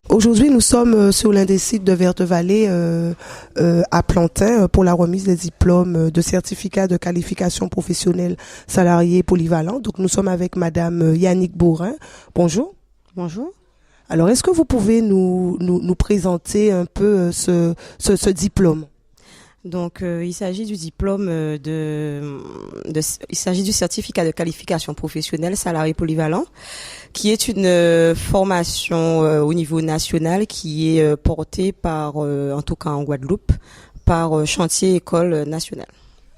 Aujourd'hui, nous sommes sur l'un des sites de Verte-Vallée à Plantin pour la remise des diplômes de certificat de qualification professionnelle salarié polyvalent. Donc, nous sommes avec Madame Yannick Borin. Bonjour. Bonjour. Alors, est-ce que vous pouvez nous présenter un peu ce diplôme? Donc, il s'agit du diplôme il s'agit du certificat de qualification professionnelle salarié polyvalent, qui est une formation au niveau national qui est portée par, en tout cas en Guadeloupe, par Chantier École Nationale.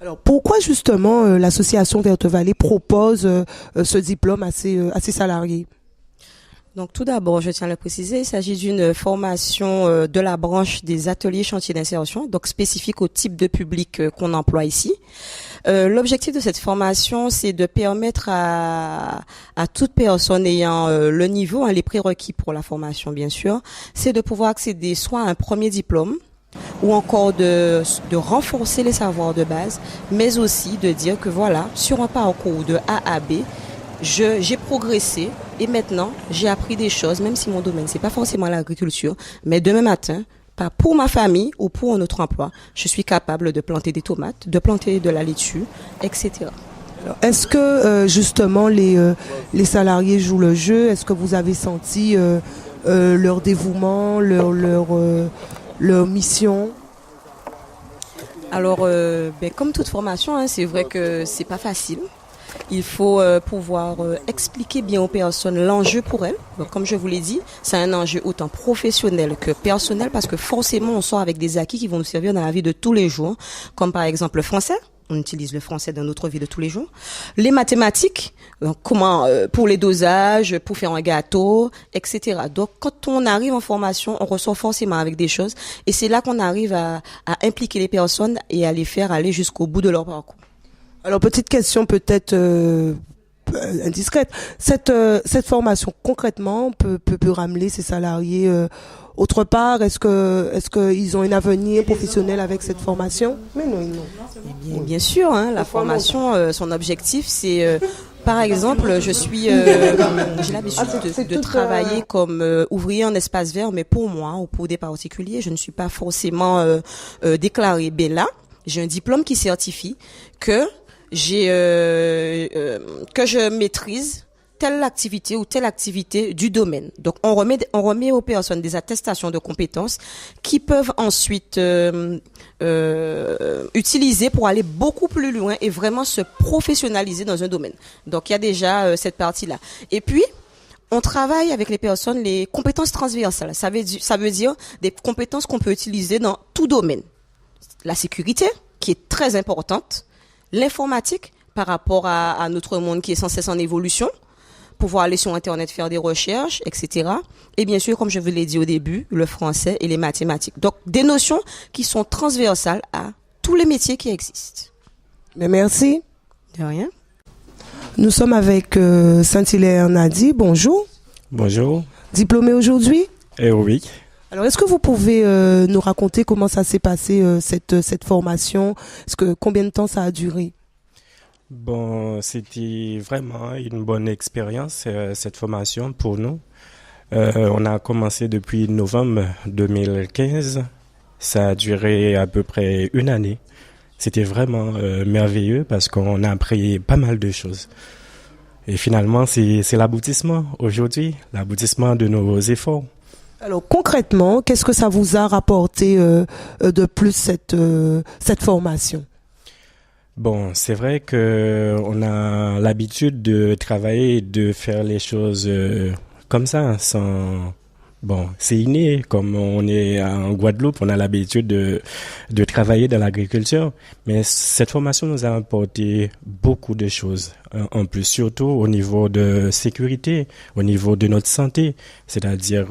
Alors, pourquoi justement l'association Verte-Vallée propose ce diplôme à ses salariés? Donc tout d'abord, je tiens à le préciser, il s'agit d'une formation de la branche des ateliers chantiers d'insertion, donc spécifique au type de public qu'on emploie ici. L'objectif de cette formation, c'est de permettre à toute personne ayant le niveau, les prérequis pour la formation bien sûr, c'est de pouvoir accéder soit à un premier diplôme, ou encore de renforcer les savoirs de base, mais aussi de dire que voilà, sur un parcours de A à B, j'ai progressé et maintenant j'ai appris des choses, même si mon domaine c'est pas forcément l'agriculture, mais demain matin, pas pour ma famille ou pour un autre emploi, je suis capable de planter des tomates, de planter de la laitue, etc. Alors, est-ce que justement les salariés jouent le jeu? Est-ce que vous avez senti leur dévouement, leur mission? Alors, comme toute formation, c'est vrai que c'est pas facile. Il faut pouvoir expliquer bien aux personnes l'enjeu pour elles. Donc, comme je vous l'ai dit, c'est un enjeu autant professionnel que personnel parce que forcément, on sort avec des acquis qui vont nous servir dans la vie de tous les jours, comme par exemple le français. On utilise le français dans notre vie de tous les jours. Les mathématiques, donc comment pour les dosages, pour faire un gâteau, etc. Donc, quand on arrive en formation, on ressort forcément avec des choses et c'est là qu'on arrive à impliquer les personnes et à les faire aller jusqu'au bout de leur parcours. Alors, petite question peut-être indiscrète. Cette formation, concrètement, peut ramener ces salariés autre part? Est-ce qu'ils ont un avenir professionnel avec cette formation? Mais non, non. Bien sûr, la formation, son objectif, c'est... par exemple, j'ai l'habitude de travailler comme ouvrier en espace vert, mais pour moi ou pour des particuliers, je ne suis pas forcément déclarée. Ben là, j'ai un diplôme qui certifie que je maîtrise telle activité ou telle activité du domaine. Donc, on remet aux personnes des attestations de compétences qui peuvent ensuite utiliser pour aller beaucoup plus loin et vraiment se professionnaliser dans un domaine. Donc, il y a déjà cette partie-là. Et puis, on travaille avec les personnes les compétences transversales. Ça veut dire des compétences qu'on peut utiliser dans tout domaine. La sécurité, qui est très importante. L'informatique, par rapport à notre monde qui est sans cesse en évolution, pouvoir aller sur Internet faire des recherches, etc. Et bien sûr, comme je vous l'ai dit au début, le français et les mathématiques. Donc, des notions qui sont transversales à tous les métiers qui existent. Mais merci. De rien. Nous sommes avec Saint-Hilaire Nadi. Bonjour. Bonjour. Diplômé aujourd'hui? Oui. Alors, est-ce que vous pouvez nous raconter comment ça s'est passé, cette formation? Combien de temps ça a duré? Bon, c'était vraiment une bonne expérience, cette formation pour nous. On a commencé depuis novembre 2015. Ça a duré à peu près une année. C'était vraiment merveilleux parce qu'on a appris pas mal de choses. Et finalement, c'est l'aboutissement aujourd'hui, l'aboutissement de nos efforts. Alors concrètement, qu'est-ce que ça vous a rapporté de plus cette formation? Bon, c'est vrai que on a l'habitude de travailler et de faire les choses comme ça, sans... Bon, c'est inné, comme on est en Guadeloupe, on a l'habitude de travailler dans l'agriculture, mais cette formation nous a apporté beaucoup de choses, en plus, surtout au niveau de sécurité, au niveau de notre santé, c'est-à-dire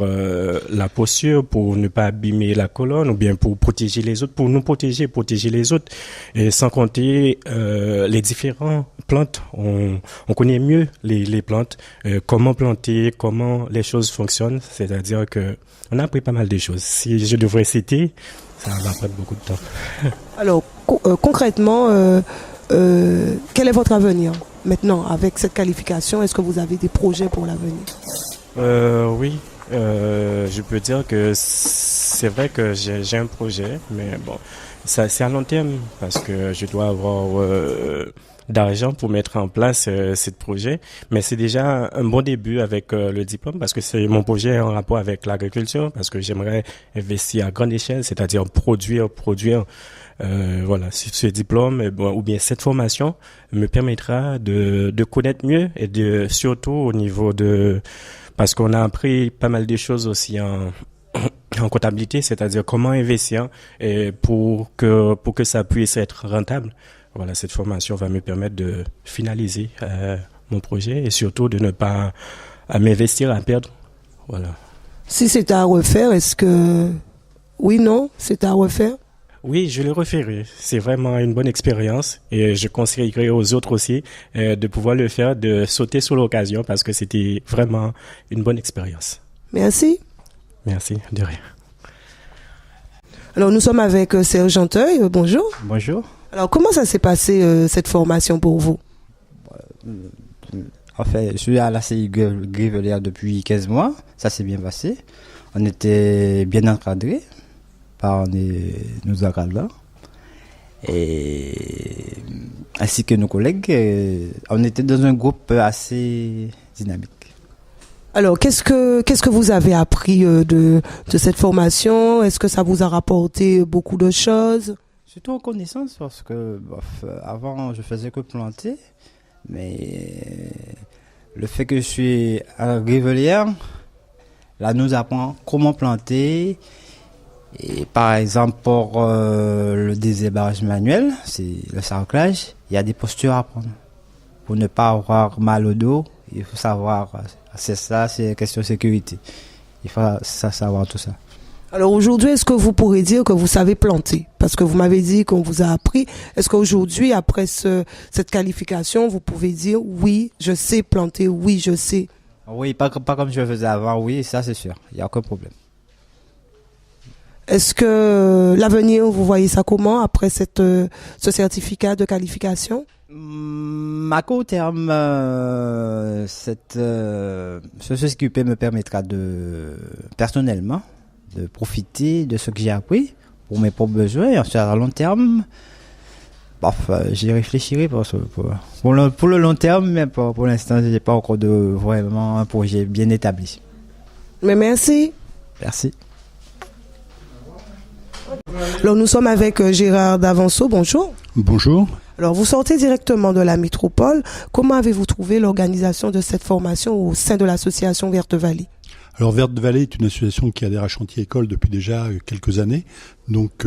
la posture pour ne pas abîmer la colonne ou bien pour protéger les autres, pour nous protéger les autres, et sans compter les différentes plantes. On connaît mieux les plantes, comment planter, comment les choses fonctionnent, c'est-à-dire que on a appris pas mal de choses. Si je devrais citer, ça va prendre beaucoup de temps. Alors, concrètement, quel est votre avenir maintenant avec cette qualification? Est-ce que vous avez des projets pour l'avenir? Oui, Je peux dire que c'est vrai que j'ai un projet, mais bon, ça c'est à long terme parce que je dois avoir d'argent pour mettre en place ce projet. Mais c'est déjà un bon début avec le diplôme parce que c'est mon projet en rapport avec l'agriculture parce que j'aimerais investir à grande échelle, c'est-à-dire produire. Voilà, ce diplôme ou bien cette formation me permettra de connaître mieux et de surtout au niveau de parce qu'on a appris pas mal de choses aussi en comptabilité, c'est-à-dire comment investir et pour que ça puisse être rentable. Voilà, cette formation va me permettre de finaliser mon projet et surtout de ne pas m'investir à perdre. Voilà. Si c'est à refaire, est-ce que oui, non, c'est à refaire? Oui, je le referai. C'est vraiment une bonne expérience et je conseillerais aux autres aussi de pouvoir le faire, de sauter sur l'occasion parce que c'était vraiment une bonne expérience. Merci. Merci, de rien. Alors, nous sommes avec Serge Janteuil. Bonjour. Bonjour. Alors, comment ça s'est passé cette formation pour vous? En fait, je suis à la CI Grivelière depuis 15 mois. Ça s'est bien passé. On était bien encadrés par nos encadrants. Et ainsi que nos collègues, on était dans un groupe assez dynamique. Alors, qu'est-ce que vous avez appris de cette formation? Est-ce que ça vous a rapporté beaucoup de choses? Surtout en connaissance, parce que avant, je faisais que planter. Mais le fait que je suis à la Grivelière, là, nous apprend comment planter. Et par exemple, pour le désherbage manuel, c'est le sarclage, il y a des postures à prendre. Pour ne pas avoir mal au dos, il faut savoir, c'est question de sécurité. Il faut savoir tout ça. Alors aujourd'hui, est-ce que vous pourrez dire que vous savez planter? Parce que vous m'avez dit qu'on vous a appris. Est-ce qu'aujourd'hui, après cette qualification, vous pouvez dire oui, je sais planter, oui, je sais? Oui, pas comme je le faisais avant, oui, ça c'est sûr, il n'y a aucun problème. Est-ce que l'avenir, vous voyez ça comment après ce certificat de qualification? À court terme, ce CQP me permettra personnellement, de profiter de ce que j'ai appris pour mes propres besoins. Et ensuite, à long terme, j'y réfléchirai pour le long terme, mais pour l'instant, je n'ai pas encore vraiment un projet bien établi. Mais merci. Merci. Alors, nous sommes avec Gérard Davanceau. Bonjour. Bonjour. Alors, vous sortez directement de la métropole. Comment avez-vous trouvé l'organisation de cette formation au sein de l'association Verte Vallée? Alors Verte Vallée est une association qui adhère à Chantier École depuis déjà quelques années, donc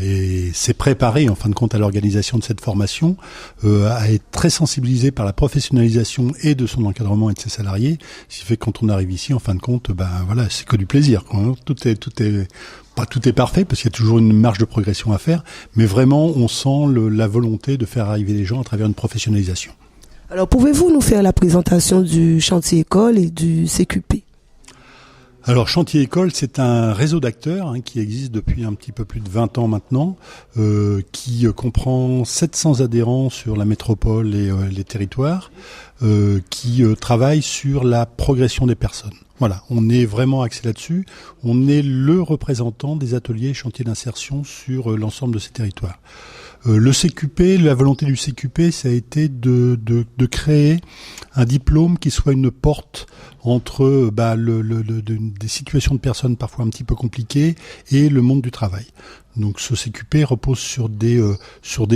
et s'est préparée en fin de compte à l'organisation de cette formation, à être très sensibilisée par la professionnalisation et de son encadrement et de ses salariés, ce qui fait que quand on arrive ici, en fin de compte, voilà, c'est que du plaisir, quoi, hein. Tout est parfait parce qu'il y a toujours une marge de progression à faire, mais vraiment on sent la volonté de faire arriver les gens à travers une professionnalisation. Alors pouvez-vous nous faire la présentation du Chantier École et du CQP? Alors Chantier École, c'est un réseau d'acteurs qui existe depuis un petit peu plus de 20 ans maintenant, qui comprend 700 adhérents sur la métropole et les territoires, qui travaillent sur la progression des personnes. Voilà, on est vraiment axé là-dessus. On est le représentant des ateliers et chantiers d'insertion sur l'ensemble de ces territoires. Le CQP, la volonté du CQP, ça a été de créer un diplôme qui soit une porte entre des situations de personnes parfois un petit peu compliquées et le monde du travail. Donc ce CQP repose sur des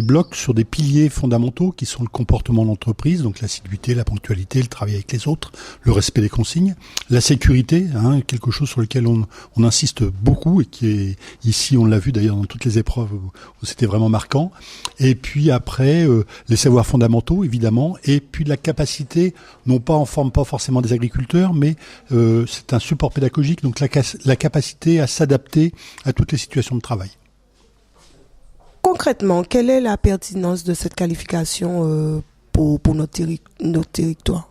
blocs, sur des piliers fondamentaux qui sont le comportement de l'entreprise, donc l'assiduité, la ponctualité, le travail avec les autres, le respect des consignes, la sécurité, quelque chose sur lequel on insiste beaucoup et qui est ici, on l'a vu d'ailleurs dans toutes les épreuves où c'était vraiment marquant. Et puis après, les savoirs fondamentaux évidemment, et puis la capacité, non pas en forme pas forcément des agriculteurs, mais c'est un support pédagogique, donc la capacité à s'adapter à toutes les situations de travail. Concrètement, quelle est la pertinence de cette qualification pour notre territoire?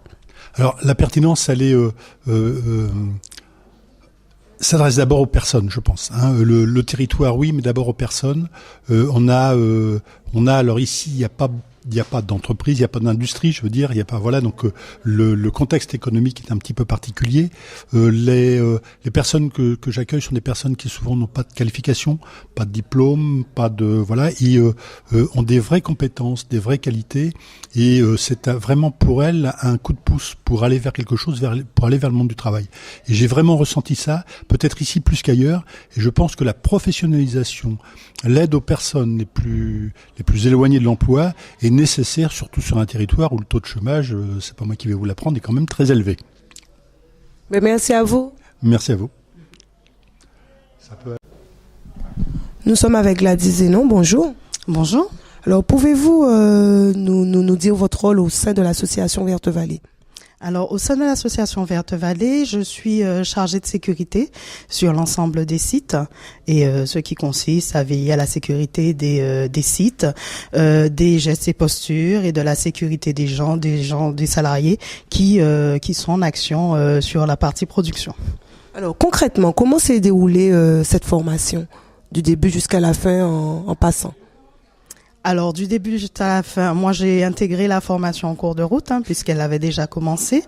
Alors, la pertinence, elle est s'adresse d'abord aux personnes, je pense. Le territoire, oui, mais d'abord aux personnes. On a alors ici, il n'y a pas il y a pas d'entreprise, il y a pas d'industrie, je veux dire, il y a pas, voilà, donc le contexte économique est un petit peu particulier. Les personnes que j'accueille sont des personnes qui souvent n'ont pas de qualification, pas de diplôme, pas de, voilà, et ont des vraies compétences, des vraies qualités, et c'est vraiment pour elles un coup de pouce pour aller vers quelque chose, pour aller vers le monde du travail. Et j'ai vraiment ressenti ça, peut-être ici plus qu'ailleurs, et je pense que la professionnalisation, l'aide aux personnes les plus éloignées de l'emploi est nécessaire, surtout sur un territoire où le taux de chômage, c'est pas moi qui vais vous l'apprendre, est quand même très élevé. Mais merci à vous. Merci à vous. Nous sommes avec Gladys Zénon, bonjour. Bonjour. Alors, pouvez-vous nous dire votre rôle au sein de l'association Verte Vallée? Alors, au sein de l'association Verte Vallée, je suis chargée de sécurité sur l'ensemble des sites et ce qui consiste à veiller à la sécurité des sites, des gestes et postures et de la sécurité des salariés qui sont en action sur la partie production. Alors, concrètement, comment s'est déroulée cette formation du début jusqu'à la fin en passant? Alors, du début jusqu'à la fin, moi, j'ai intégré la formation en cours de route, puisqu'elle avait déjà commencé.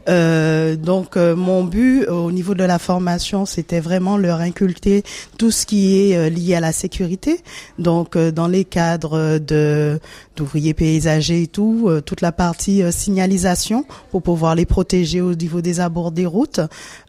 Donc, mon but au niveau de la formation, c'était vraiment leur inculquer tout ce qui est lié à la sécurité. Donc, dans les cadres d'ouvriers paysagers et tout, toute la partie signalisation pour pouvoir les protéger au niveau des abords des routes,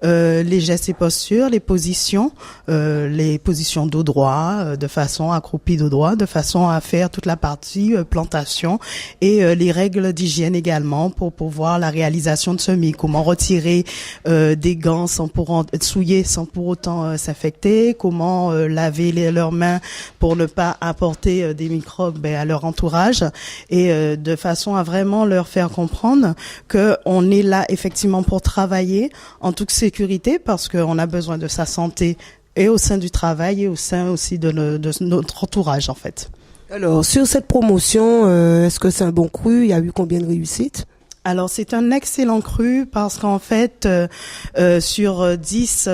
les gestes et postures, les positions dos droit, de façon accroupie dos droit, de façon à faire toute la partie plantation et les règles d'hygiène également pour pouvoir la réalisation de semis, comment retirer des gants sans pour être souillés sans pour autant s'infecter, comment laver leurs mains pour ne pas apporter des microbes à leur entourage et de façon à vraiment leur faire comprendre que on est là effectivement pour travailler en toute sécurité parce qu'on a besoin de sa santé et au sein du travail et au sein aussi de notre entourage en fait. Alors, sur cette promotion, est-ce que c'est un bon cru? Il y a eu combien de réussites? Alors, c'est un excellent cru parce qu'en fait, sur 10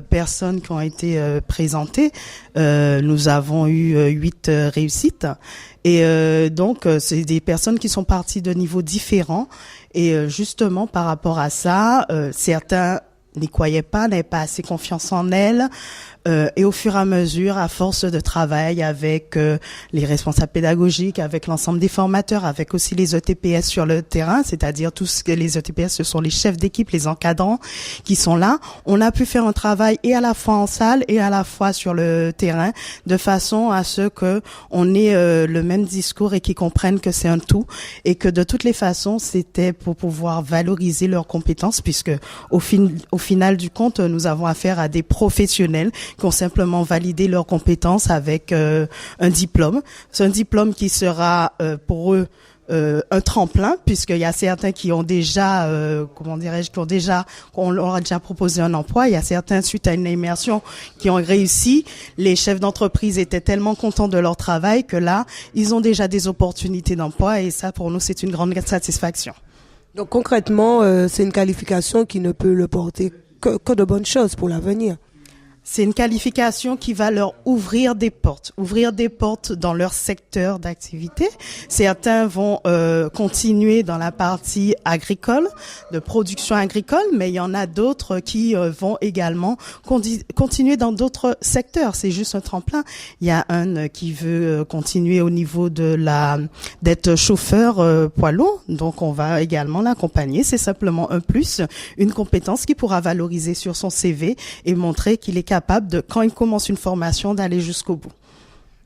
personnes qui ont été présentées, nous avons eu 8 réussites. Et donc, c'est des personnes qui sont parties de niveaux différents. Et justement, par rapport à ça, certains n'y croyaient pas, n'avaient pas assez confiance en elles. Et au fur et à mesure, à force de travail avec les responsables pédagogiques, avec l'ensemble des formateurs, avec aussi les ETPS sur le terrain, c'est-à-dire tous ce que les ETPS, ce sont les chefs d'équipe, les encadrants qui sont là, on a pu faire un travail et à la fois en salle et à la fois sur le terrain, de façon à ce que on ait le même discours et qu'ils comprennent que c'est un tout et que de toutes les façons, c'était pour pouvoir valoriser leurs compétences, puisque au final du compte, nous avons affaire à des professionnels qui ont simplement validé leurs compétences avec un diplôme. C'est un diplôme qui sera pour eux un tremplin, puisqu'il y a certains qui ont déjà, on leur a déjà proposé un emploi. Il y a certains, suite à une immersion, qui ont réussi. Les chefs d'entreprise étaient tellement contents de leur travail que là, ils ont déjà des opportunités d'emploi et ça, pour nous, c'est une grande satisfaction. Donc concrètement, c'est une qualification qui ne peut le porter que de bonnes choses pour l'avenir. C'est une qualification qui va leur ouvrir des portes dans leur secteur d'activité. Certains vont continuer dans la partie agricole, de production agricole, mais il y en a d'autres qui vont également continuer dans d'autres secteurs. C'est juste un tremplin. Il y a un qui veut continuer au niveau d'être chauffeur poids lourd, donc on va également l'accompagner. C'est simplement un plus, une compétence qu'il pourra valoriser sur son CV et montrer qu'il est capable de, quand il commence une formation, d'aller jusqu'au bout.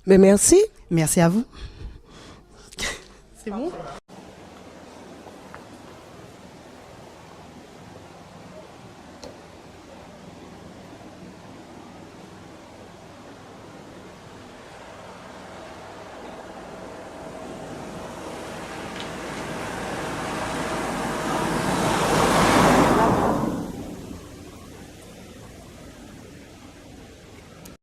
Mais merci. Merci à vous. C'est bon ?